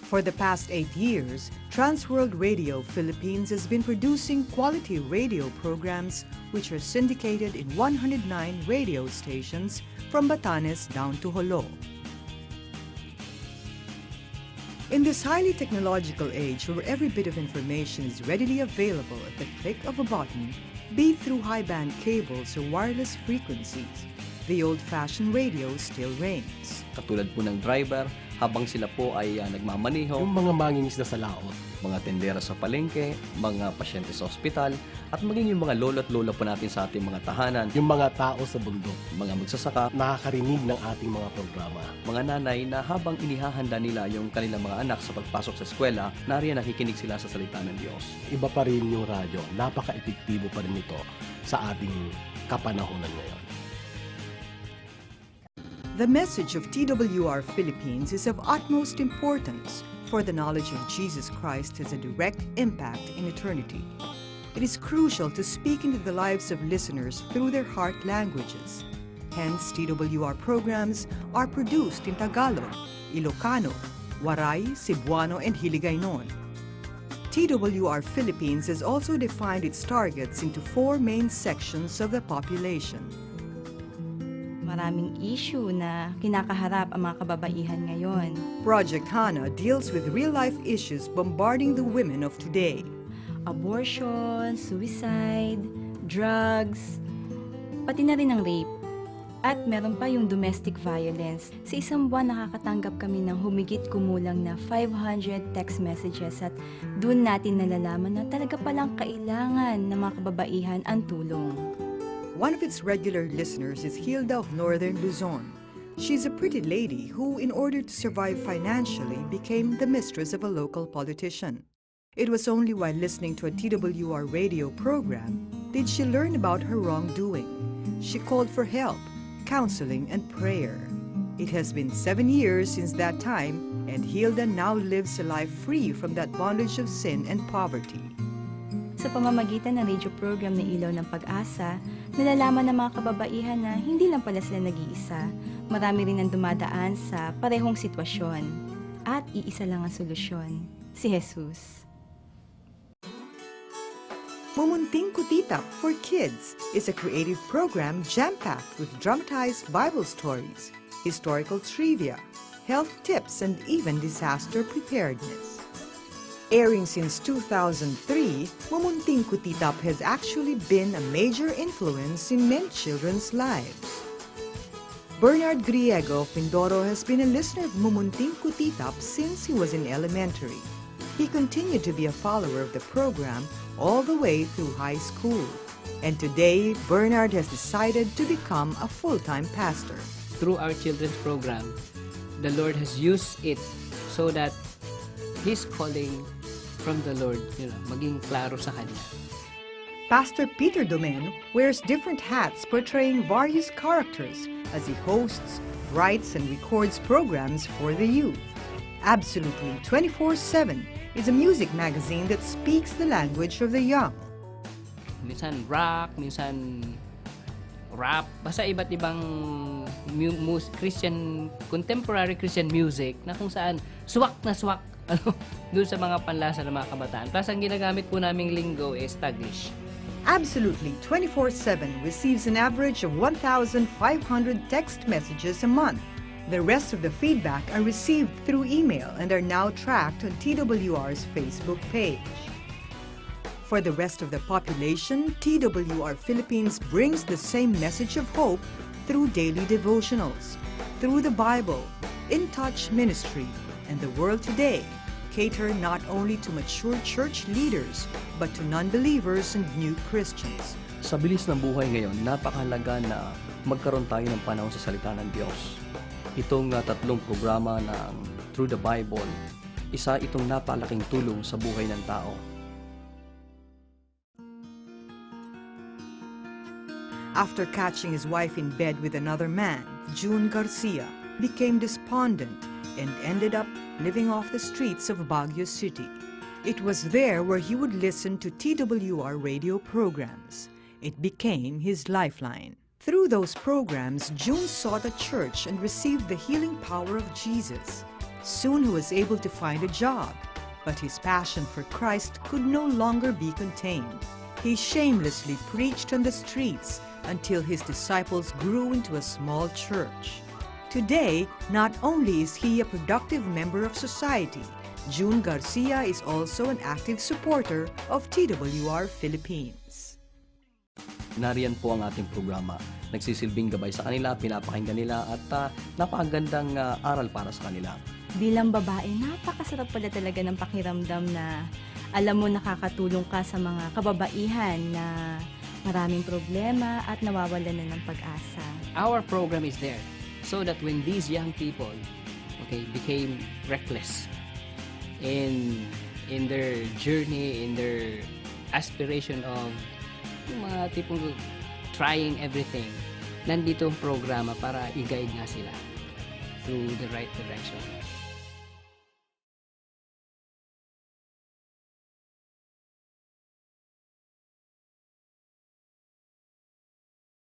For the past 8 years, Transworld Radio Philippines has been producing quality radio programs which are syndicated in 109 radio stations from Batanes down to Jolo. In this highly technological age where every bit of information is readily available at the click of a button, be it through high-band cables or wireless frequencies, the old-fashioned radio still reigns. Katulad po ng driver, habang sila po ay nagmamaneho. Yung mga mangingisda sa laot. Mga tendera sa palengke, mga pasyente sa ospital, at maging yung mga lolo at lola po natin sa ating mga tahanan. Yung mga tao sa bundok. Mga magsasaka. Nakakarinig ng ating mga programa. Mga nanay na habang inihahanda nila yung kanilang mga anak sa pagpasok sa eskwela, nariyan nakikinig sila sa salita ng Diyos. Iba pa rin yung radyo. Napaka-epektibo pa rin ito sa ating kapanahonan ngayon. The message of TWR Philippines is of utmost importance, for the knowledge of Jesus Christ has a direct impact in eternity. It is crucial to speak into the lives of listeners through their heart languages. Hence, TWR programs are produced in Tagalog, Ilocano, Waray, Cebuano, and Hiligaynon. TWR Philippines has also defined its targets into 4 main sections of the population. Maraming issue na kinakaharap ang mga kababaihan ngayon. Project Hana deals with real-life issues bombarding the women of today. Abortion, suicide, drugs, pati na rin ang rape. At meron pa yung domestic violence. Sa isang buwan nakakatanggap kami ng humigit kumulang na 500 text messages at doon natin nalalaman na talaga palang kailangan ng mga kababaihan ang tulong. One of its regular listeners is Hilda of Northern Luzon. She's a pretty lady who, in order to survive financially, became the mistress of a local politician. It was only while listening to a TWR radio program did she learn about her wrongdoing. She called for help, counseling, and prayer. It has been 7 years since that time, and Hilda now lives a life free from that bondage of sin and poverty. Sa pamamagitan ng radio program na Ilaw ng Pag-asa, nalalaman ng mga kababaihan na hindi lang pala sila nag-iisa. Marami rin ang dumadaan sa parehong sitwasyon. At iisa lang ang solusyon, si Jesus. Mumunting Kutitap for Kids is a creative program jam-packed with dramatized Bible stories, historical trivia, health tips, and even disaster preparedness. Airing since 2003, Mumunting Kutitap has actually been a major influence in many children's lives. Bernard Griego of Mindoro has been a listener of Mumunting Kutitap since he was in elementary. He continued to be a follower of the program all the way through high school. And today, Bernard has decided to become a full-time pastor. Through our children's program, the Lord has used it so that His calling from the Lord, maging klaro sa Kanya. Pastor Peter Domen wears different hats portraying various characters as he hosts, writes, and records programs for the youth. Absolutely 24/7 is a music magazine that speaks the language of the young. Minsan rock, minsan rap, basta iba't ibang Christian, contemporary Christian music na kung saan swak na swak doon sa mga panlasa ng mga kabataan. Plus, ang ginagamit po naming linggo is Taglish. Absolutely 24/7 receives an average of 1,500 text messages a month. The rest of the feedback are received through email and are now tracked on TWR's Facebook page. For the rest of the population, TWR Philippines brings the same message of hope through daily devotionals, through the Bible, In Touch Ministry, and The World Today, cater not only to mature church leaders, but to non-believers and new Christians. Sa bilis ng buhay ngayon, napakahalaga na magkaroon tayo ng panahon sa salita ng Diyos. Itong 3 programa ng Through the Bible, isa itong napalaking tulong sa buhay ng tao. After catching his wife in bed with another man, June Garcia became despondent and ended up living off the streets of Baguio City. It was there where he would listen to TWR radio programs. It became his lifeline. Through those programs, June sought a church and received the healing power of Jesus. Soon he was able to find a job, but his passion for Christ could no longer be contained. He shamelessly preached on the streets until his disciples grew into a small church. Today, not only is he a productive member of society, June Garcia is also an active supporter of TWR Philippines. Nariyan po ang ating programa. Nagsisilbing gabay sa kanila, pinapakinggan nila at napakagandang aral para sa kanila. Bilang babae, napakasarap pala talaga ng pakiramdam na alam mo nakakatulong ka sa mga kababaihan na maraming problema at nawawalan na ng pag-asa. Our program is there so that when these young people, became reckless in their journey, in their aspiration of yung mga tipong trying everything, nandito ang programa para i-guide nga sila through the right direction.